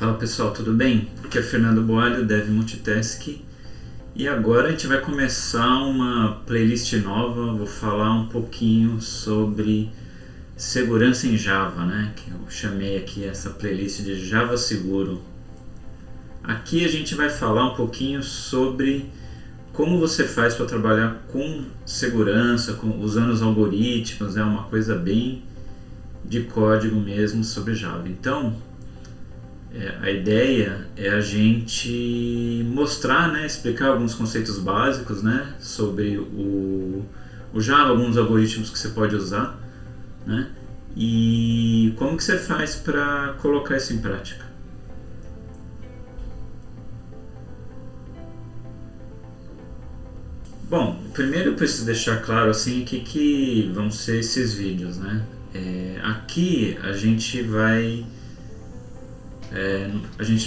Fala pessoal, tudo bem? Aqui é Fernando Boalho, Dev Multitask, e agora a gente vai começar uma playlist nova. Vou falar um pouquinho sobre segurança em Java, né? Que eu chamei aqui essa playlist de Java Seguro. Aqui a gente vai falar um pouquinho sobre como você faz para trabalhar com segurança, usando os algoritmos, é uma coisa bem de código mesmo sobre Java. Então, a ideia é a gente mostrar, né, explicar alguns conceitos básicos, né, sobre o Java, alguns algoritmos que você pode usar, né, e como que você faz para colocar isso em prática. Bom, primeiro eu preciso deixar claro assim que vão ser esses vídeos, né? Aqui a gente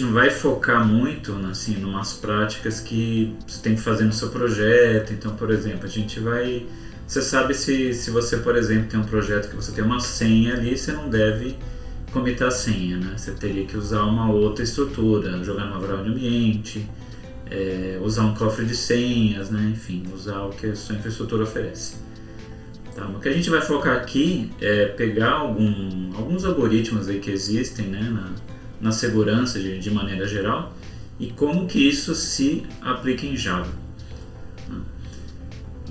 não vai focar muito assim, em umas práticas que você tem que fazer no seu projeto. Então, por exemplo, você sabe se você, por exemplo, tem um projeto que você tem uma senha ali, você não deve comitar a senha, né? Você teria que usar uma outra estrutura, jogar numa variável de ambiente, usar um cofre de senhas, né? Enfim, usar o que a sua infraestrutura oferece. Tá, o que a gente vai focar aqui é pegar alguns algoritmos aí que existem, né, na segurança de maneira geral, e como que isso se aplica em Java.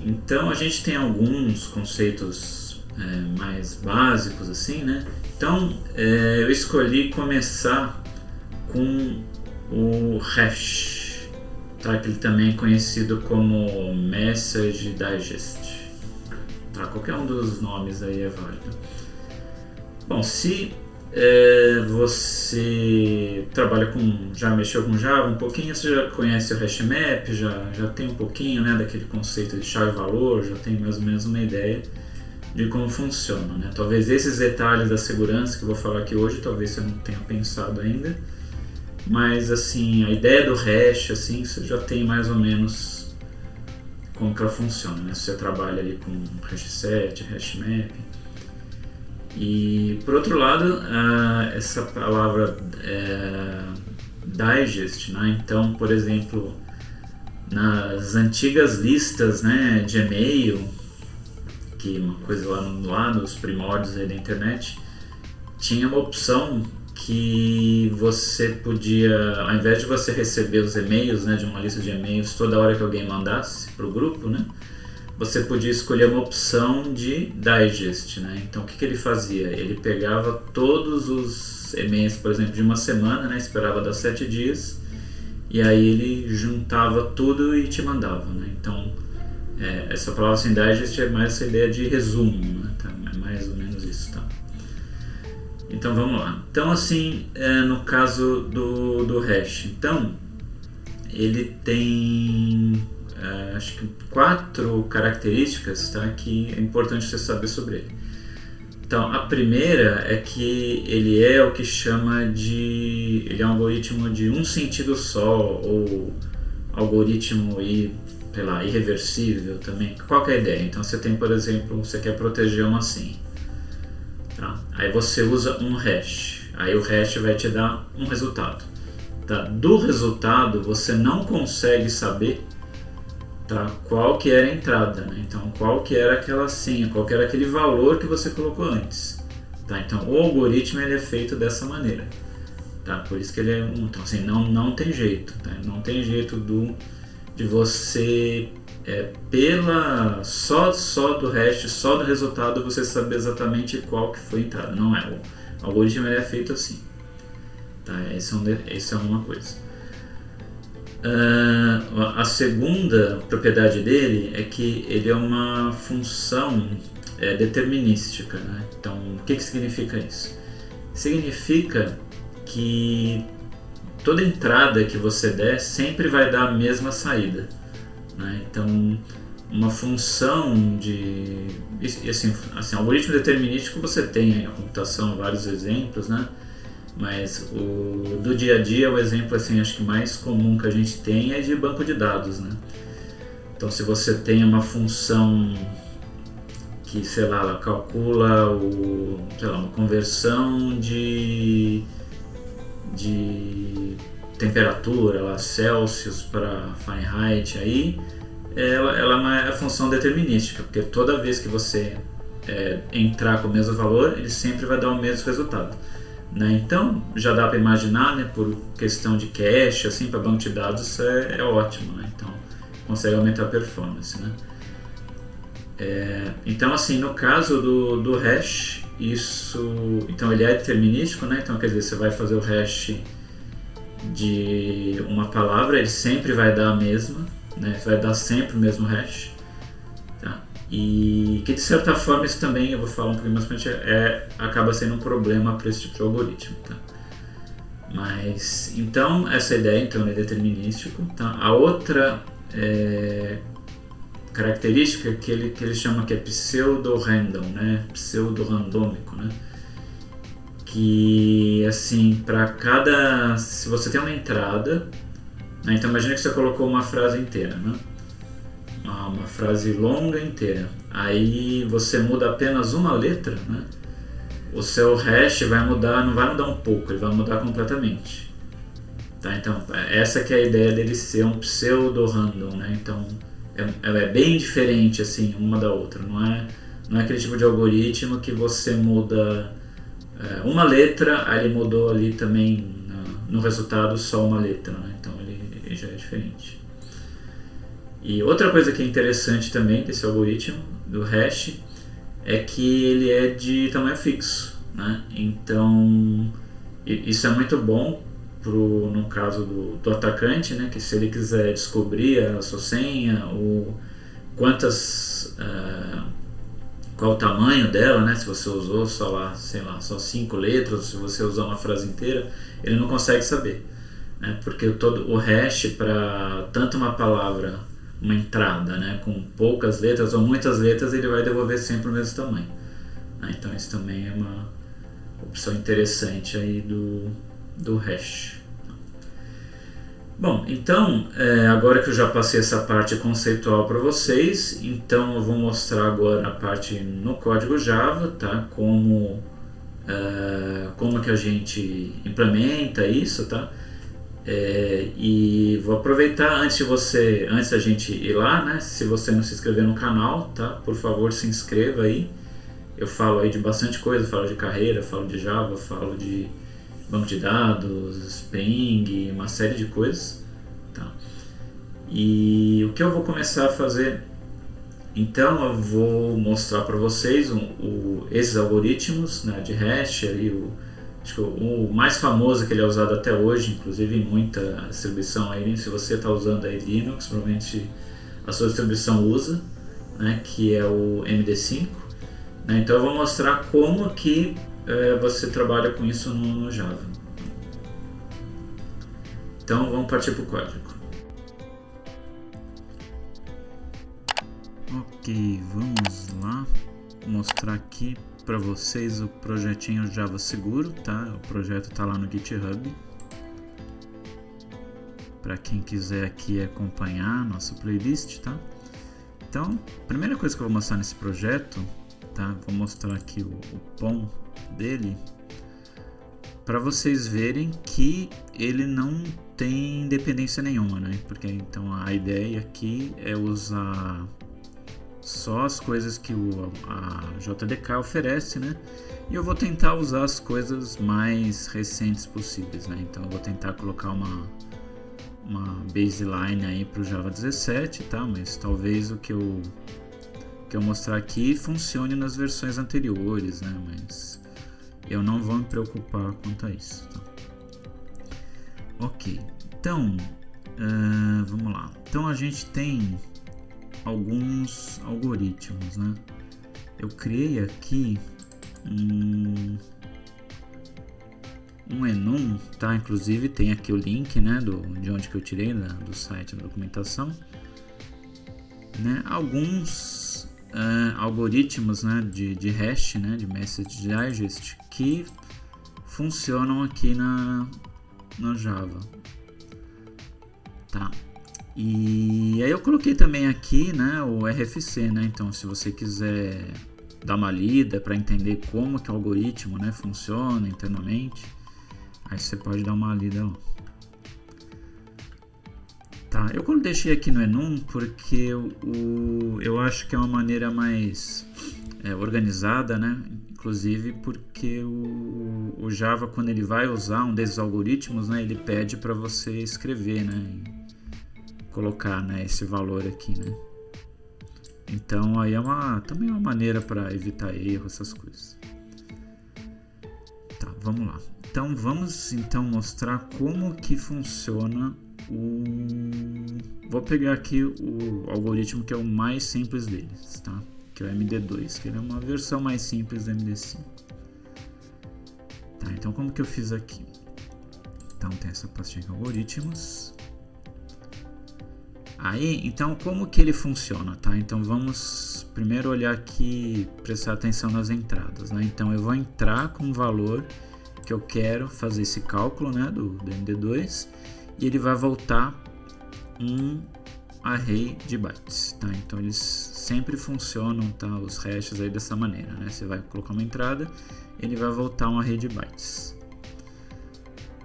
Então a gente tem alguns conceitos mais básicos assim, né? Então eu escolhi começar com o hash, tá? Que ele também é conhecido como Message Digest. Tá? Qualquer um dos nomes aí é válido. Bom, se você já mexeu com Java um pouquinho, você já conhece o HashMap, já tem um pouquinho, né, daquele conceito de chave-valor, já tem mais ou menos uma ideia de como funciona, né? Talvez esses detalhes da segurança que eu vou falar aqui hoje, talvez você não tenha pensado ainda, mas assim, a ideia do hash, assim, você já tem mais ou menos como que ela funciona, né? Se você trabalha ali com hashset, hashmap. E por outro lado, essa palavra digest, né? Então, por exemplo, nas antigas listas, né, de e-mail, que é uma coisa lá nos primórdios aí da internet, tinha uma opção que você podia, ao invés de você receber os e-mails, né, de uma lista de e-mails toda hora que alguém mandasse para o grupo, né, você podia escolher uma opção de digest, né? Então o que ele fazia? Ele pegava todos os e-mails, por exemplo, de uma semana, né, esperava dar 7 dias, e aí ele juntava tudo e te mandava, né? Então essa palavra assim, digest é mais essa ideia de resumo, né? Tá? É mais ou menos isso, tá? Então vamos lá. Então assim, no caso do hash, então ele tem acho que 4 características, tá, que é importante você saber sobre ele. Então a primeira é que ele é o que chama de, ele é um algoritmo de um sentido só, ou algoritmo irreversível também. Qual que é a ideia? Então você tem, por exemplo, você quer proteger uma senha. Tá? Aí você usa um hash, aí o hash vai te dar um resultado. Tá? Do resultado você não consegue saber, tá, qual que era a entrada, né? Então qual que era aquela senha, qual que era aquele valor que você colocou antes. Tá? Então o algoritmo ele é feito dessa maneira. Tá? Por isso que ele é então assim, não tem jeito. Tá? Não tem jeito de você só do hash, só do resultado você saber exatamente qual que foi a entrada. Não é. O algoritmo ele é feito assim. Tá? Essa é uma coisa. A segunda propriedade dele é que ele é uma função determinística, né? Então o que significa isso? Significa que toda entrada que você der sempre vai dar a mesma saída, né? Então uma função de assim, algoritmo determinístico você tem aí na computação vários exemplos, né? Mas do dia a dia o exemplo assim, acho que mais comum que a gente tem é de banco de dados, né? Então se você tem uma função que, sei lá, ela calcula uma conversão de temperatura, lá, Celsius para Fahrenheit, aí ela é uma função determinística, porque toda vez que você entrar com o mesmo valor, ele sempre vai dar o mesmo resultado. Né? Então já dá para imaginar, né, por questão de cache, assim, para banco de dados, isso é ótimo, né? Então consegue aumentar a performance. Né? Então, assim, no caso do hash, então ele é determinístico, né? Então quer dizer, você vai fazer o hash de uma palavra, ele sempre vai dar a mesma, né? Vai dar sempre o mesmo hash, tá? E que de certa forma isso também, eu vou falar um pouquinho mais pra frente, acaba sendo um problema para esse tipo de algoritmo, tá? Mas, então, essa ideia então, é determinístico, tá? A outra característica que ele chama que é pseudo-random, né? Pseudo-randômico, né? Que, assim, se você tem uma entrada, né? Então imagina que você colocou uma frase inteira, né? Uma frase longa inteira, aí você muda apenas uma letra, né? O seu hash vai mudar, não vai mudar um pouco, ele vai mudar completamente, tá? Então essa que é a ideia dele ser um pseudo-random, né? Então ela é bem diferente, assim, uma da outra, não é aquele tipo de algoritmo que você muda uma letra, aí ele mudou ali também no resultado só uma letra, né? Então ele já é diferente. E outra coisa que é interessante também desse algoritmo do hash é que ele é de tamanho fixo, né? Então isso é muito bom no caso do atacante, né? Que se ele quiser descobrir a sua senha ou qual o tamanho dela, né? Se você usou só 5 letras, se você usar uma frase inteira, ele não consegue saber, né? Porque o hash para tanto uma palavra, uma entrada, né, com poucas letras ou muitas letras, ele vai devolver sempre o mesmo tamanho, né? Então isso também é uma opção interessante aí do hash. Bom, então agora que eu já passei essa parte conceitual para vocês, então eu vou mostrar agora a parte no código Java, tá? Como que a gente implementa isso, tá? E vou aproveitar antes da gente ir lá, né? Se você não se inscrever no canal, tá? Por favor, se inscreva aí. Eu falo aí de bastante coisa, falo de carreira, falo de Java, falo de banco de dados, Spring, uma série de coisas, tá? E o que eu vou começar a fazer, então eu vou mostrar para vocês esses algoritmos, né, de hash ali, acho que o mais famoso que ele é usado até hoje, inclusive em muita distribuição aí, se você está usando aí Linux, provavelmente a sua distribuição usa, né, que é o MD5, né? Então eu vou mostrar como que você trabalha com isso no Java. Então vamos partir para o código. Ok, vamos lá mostrar aqui para vocês o projetinho Java Seguro, tá? O projeto está lá no GitHub. Para quem quiser aqui acompanhar a nossa playlist, tá? Então, a primeira coisa que eu vou mostrar nesse projeto, tá? Vou mostrar aqui o POM dele, para vocês verem que ele não tem dependência nenhuma, né? Porque então a ideia aqui é usar só as coisas que a JDK oferece, né? E eu vou tentar usar as coisas mais recentes possíveis, né? Então eu vou tentar colocar uma baseline aí para o Java 17, tá? Mas talvez o que eu mostrar aqui funcione nas versões anteriores, né? Mas eu não vou me preocupar quanto a isso, tá? Ok, então vamos lá. Então a gente tem alguns algoritmos, né? Eu criei aqui um enum, tá? Inclusive tem aqui o link, né, de onde que eu tirei, do site da documentação, né? Alguns algoritmos, né, de hash, né, de message digest, que funcionam aqui no Java, tá? E aí eu coloquei também aqui, né, o RFC, né? Então se você quiser dar uma lida para entender como que o algoritmo, né, funciona internamente, Aí você pode dar uma lida lá. Tá, eu deixei aqui no enum porque eu acho que é uma maneira mais organizada, né? Inclusive porque o Java, quando ele vai usar um desses algoritmos, né, ele pede para você escrever, né, colocar, né, esse valor aqui, né. Então aí também é uma maneira para evitar erro, essas coisas. Tá, vamos lá. Então vamos mostrar como que funciona Vou pegar aqui o algoritmo que é o mais simples deles, tá? Que é o MD2, que ele é uma versão mais simples do MD5. Tá, então como que eu fiz aqui? Então tem essa pastinha de algoritmos. Aí, então como que ele funciona, tá? Então vamos primeiro olhar aqui, prestar atenção nas entradas, né? Então eu vou entrar com o valor que eu quero fazer esse cálculo, né, do MD2, e ele vai voltar um array de bytes, tá? Então eles sempre funcionam, tá? Os hashes aí dessa maneira, né? Você vai colocar uma entrada, ele vai voltar um array de bytes,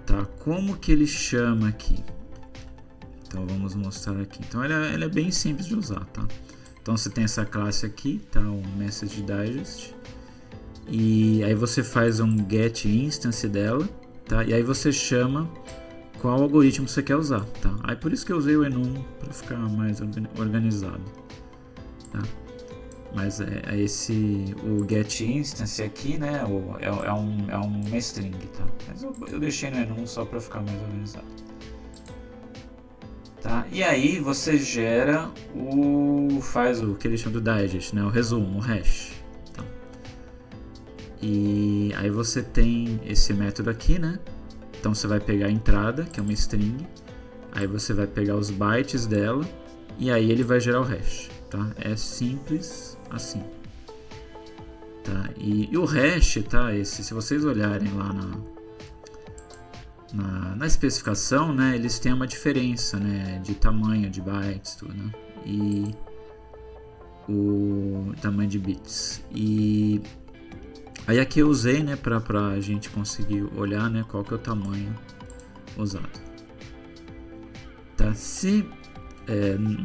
tá? Como que ele chama aqui? Então vamos mostrar aqui. Então ela é bem simples de usar, tá? Então você tem essa classe aqui, tá? O message digest, e aí você faz um get instance dela, tá? E aí você chama qual algoritmo você quer usar, tá? Aí por isso que eu usei o enum para ficar mais organizado, tá? Mas o get instance aqui, né? É uma string, tá? Mas eu deixei no enum só para ficar mais organizado, tá? E aí você gera faz o que ele chama de digest, né? O resumo, o hash, tá? E aí você tem esse método aqui, né? Então você vai pegar a entrada, que é uma string, aí você vai pegar os bytes dela e aí ele vai gerar o hash, tá? É simples assim, tá? E o hash, tá? Se vocês olharem lá na especificação, né? Eles têm uma diferença, né? De tamanho de bytes, tudo, né? E o tamanho de bits. E aí aqui eu usei, né, pra gente conseguir olhar, né, qual que é o tamanho usado. Tá? Se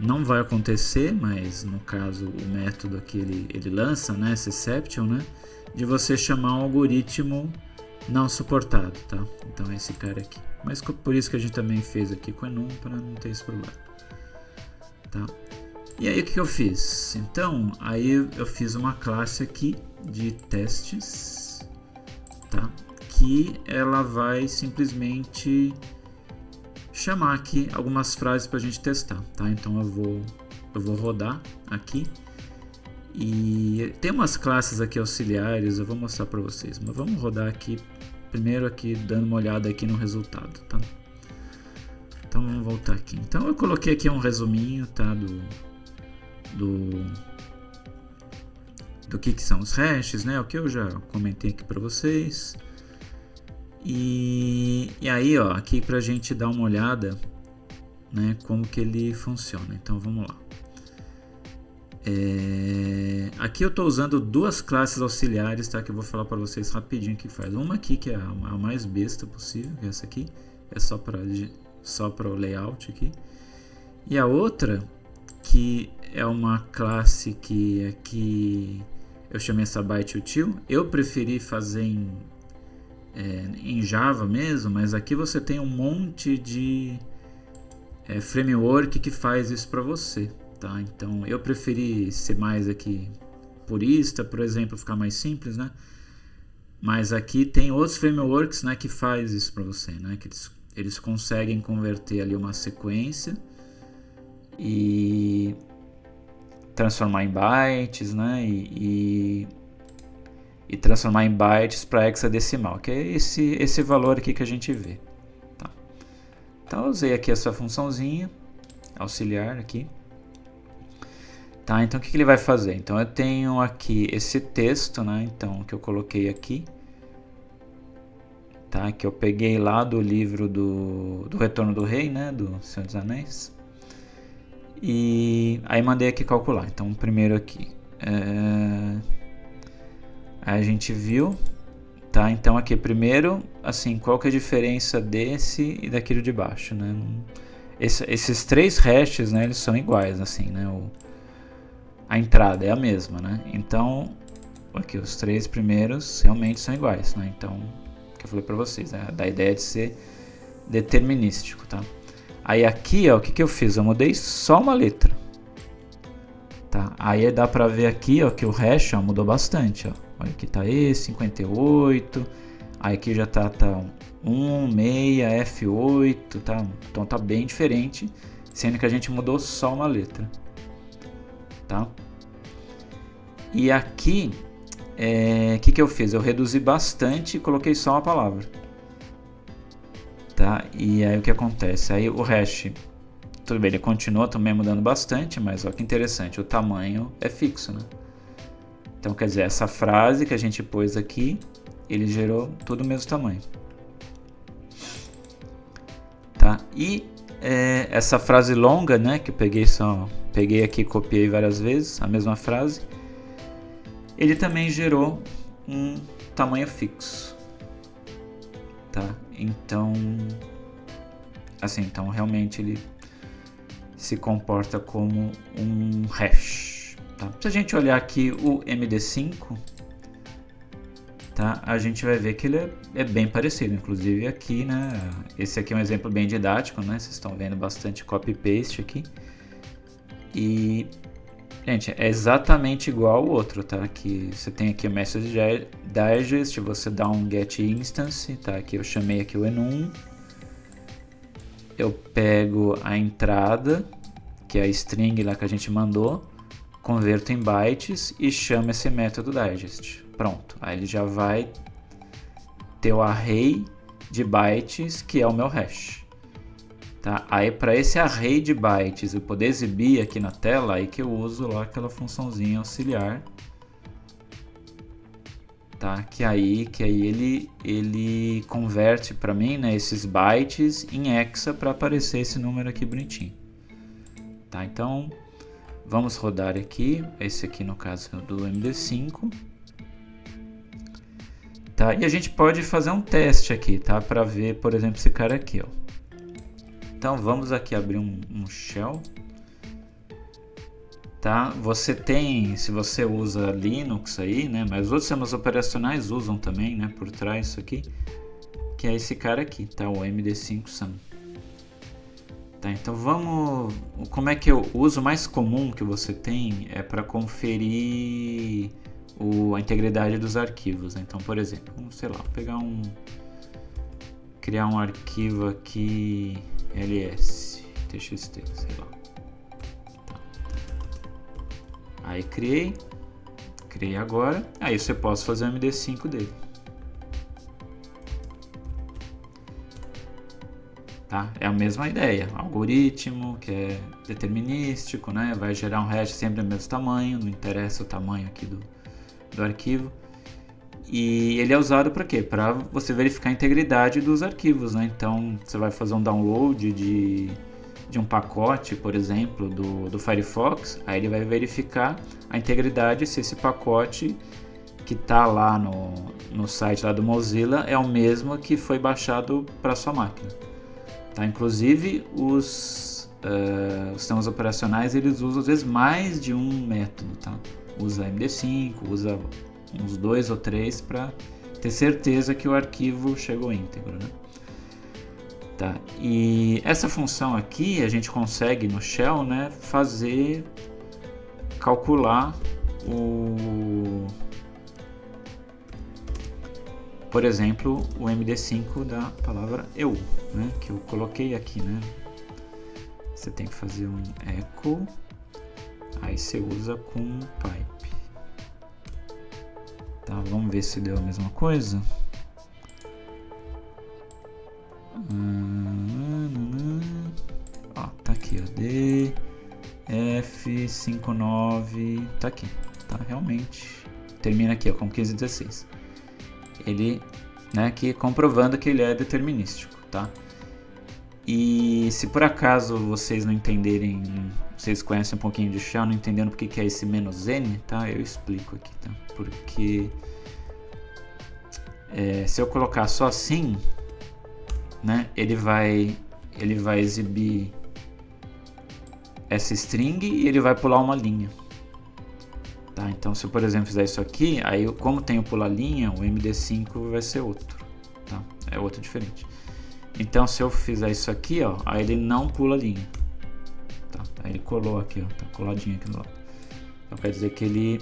não vai acontecer, mas no caso o método aqui ele lança, né, esse exception, né, de você chamar um algoritmo não suportado, tá? Então é esse cara aqui. Mas por isso que a gente também fez aqui com enum, para não ter esse problema, tá? E aí o que eu fiz? Então, aí eu fiz uma classe aqui de testes, tá? Que ela vai simplesmente chamar aqui algumas frases para a gente testar, tá? Então eu vou rodar aqui e tem umas classes aqui auxiliares, eu vou mostrar para vocês, mas vamos rodar aqui primeiro aqui dando uma olhada aqui no resultado, tá? Então vamos voltar aqui. Então eu coloquei aqui um resuminho, tá? Do que são os hashes, né? O que eu já comentei aqui para vocês. E aí, ó, aqui pra gente dar uma olhada, né, como que ele funciona. Então vamos lá. Aqui eu estou usando duas classes auxiliares, tá? Que eu vou falar para vocês rapidinho o que faz. Uma aqui que é a mais besta possível, que é essa aqui, é só para o layout aqui. E a outra que é uma classe que aqui eu chamei essa byte util. Eu preferi fazer em Java mesmo, mas aqui você tem um monte de framework que faz isso para você, tá? Então eu preferi ser mais aqui purista, por exemplo, ficar mais simples, né? Mas aqui tem outros frameworks, né, que faz isso para você, né? Que eles conseguem converter ali uma sequência e transformar em bytes, né? E transformar em bytes para hexadecimal, que é esse valor aqui que a gente vê, tá? Então eu usei aqui essa funçãozinha auxiliar aqui, tá? Então o que ele vai fazer? Então eu tenho aqui esse texto, né? Então que eu coloquei aqui, tá? Que eu peguei lá do livro do Retorno do Rei, né? Do Senhor dos Anéis. E aí mandei aqui calcular. Então primeiro aqui aí a gente viu, Tá, então aqui primeiro, assim, qual que é a diferença desse e daquele de baixo, né? Esses 3 hashes, né, eles são iguais, assim, né? A entrada é a mesma, né? Então, aqui os 3 primeiros realmente são iguais, né? Então, o que eu falei para vocês, né? Da ideia de ser determinístico, tá? Aí aqui, ó, o que eu fiz? Eu mudei só uma letra, tá? Aí dá para ver aqui, ó, que o hash, ó, mudou bastante, ó. Olha, aqui tá E58, aí aqui já tá 1, 6, F8, tá? Então tá bem diferente, sendo que a gente mudou só uma letra, tá? E aqui, o que eu fiz? Eu reduzi bastante e coloquei só uma palavra, tá? E aí o que acontece? Aí o hash, tudo bem, ele continua também mudando bastante, mas olha que interessante, o tamanho é fixo, né? Então, quer dizer, essa frase que a gente pôs aqui, ele gerou tudo o mesmo tamanho. Tá? E essa frase longa, né, que eu peguei aqui e copiei várias vezes, a mesma frase, ele também gerou um tamanho fixo. Tá? Então, assim, então realmente ele se comporta como um hash. Tá? Se a gente olhar aqui o MD5, tá? A gente vai ver que ele é bem parecido, inclusive aqui, né? Esse aqui é um exemplo bem didático, né? Vocês estão vendo bastante copy-paste aqui. E, gente, é exatamente igual ao outro, tá? Que você tem aqui o Message Digest, você dá um Get Instance, tá? Aqui eu chamei aqui o enum. Eu pego a entrada, que é a string lá que a gente mandou, converto em bytes e chamo esse método digest. Pronto, aí ele já vai ter o array de bytes que é o meu hash. Tá? Aí para esse array de bytes eu poder exibir aqui na tela, aí que eu uso lá aquela funçãozinha auxiliar, tá? Que aí ele converte para mim, né, esses bytes em hexa para aparecer esse número aqui bonitinho. Tá? Então vamos rodar aqui, esse aqui no caso é do MD5. Tá? E a gente pode fazer um teste aqui, tá? Para ver, por exemplo, esse cara aqui, ó. Então vamos aqui abrir um shell. Tá? Você tem, se você usa Linux aí, né? Mas outros sistemas operacionais usam também, né? Por trás isso aqui, que é esse cara aqui, tá? O MD5 Sum. Tá, então vamos, como é que o uso mais comum que você tem é para conferir a integridade dos arquivos, né? Então, por exemplo, sei lá, criar um arquivo aqui ls txt, sei lá. Tá. Aí criei agora, aí você pode fazer o MD5 dele. Tá? É a mesma ideia, algoritmo que é determinístico, né? Vai gerar um hash sempre do mesmo tamanho, não interessa o tamanho aqui do arquivo. E ele é usado para quê? Para você verificar a integridade dos arquivos, né? Então você vai fazer um download de um pacote, por exemplo, do Firefox, aí ele vai verificar a integridade se esse pacote que está lá no site lá do Mozilla é o mesmo que foi baixado para sua máquina. Tá? Inclusive os sistemas operacionais eles usam às vezes mais de um método, tá? Usa MD5, usa uns 2 ou 3 para ter certeza que o arquivo chegou íntegro, né? Tá? E essa função aqui a gente consegue no shell, né, calcular por exemplo, o MD5 da palavra eu, né, que eu coloquei aqui, né? Você tem que fazer um echo, aí você usa com pipe. Tá, vamos ver se deu a mesma coisa. Ó, tá aqui, ó, df59, tá aqui, tá, realmente termina aqui, ó, com 1516. Ele, né, aqui comprovando que ele é determinístico, tá? E se por acaso vocês não entenderem, vocês conhecem um pouquinho de shell, não entendendo porque que é esse "-n", tá? Eu explico aqui, tá? Porque se eu colocar só assim, né, ele vai exibir essa string e ele vai pular uma linha. Tá? Então, se eu, por exemplo, fizer isso aqui, aí como tem o pular linha, o MD5 vai ser outro. Tá? É outro diferente. Então, se eu fizer isso aqui, ó, aí ele não pula linha. Tá? Aí ele colou aqui, ó, tá coladinho aqui do lado. Então, quer dizer que ele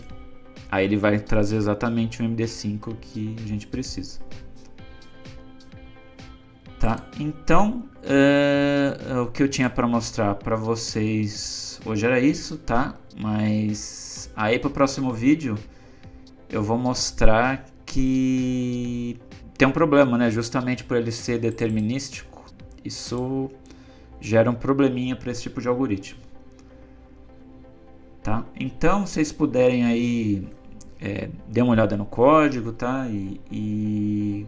vai trazer exatamente o MD5 que a gente precisa. Tá? Então, o que eu tinha para mostrar para vocês hoje era isso, tá? Mas aí para o próximo vídeo eu vou mostrar que tem um problema, né? Justamente por ele ser determinístico, isso gera um probleminha para esse tipo de algoritmo. Tá? Então, se vocês puderem aí dê uma olhada no código, tá? E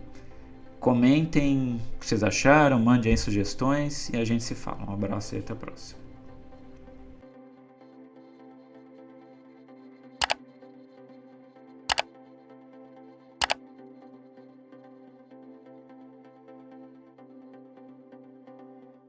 comentem o que vocês acharam, mandem aí sugestões e a gente se fala. Um abraço e até a próxima.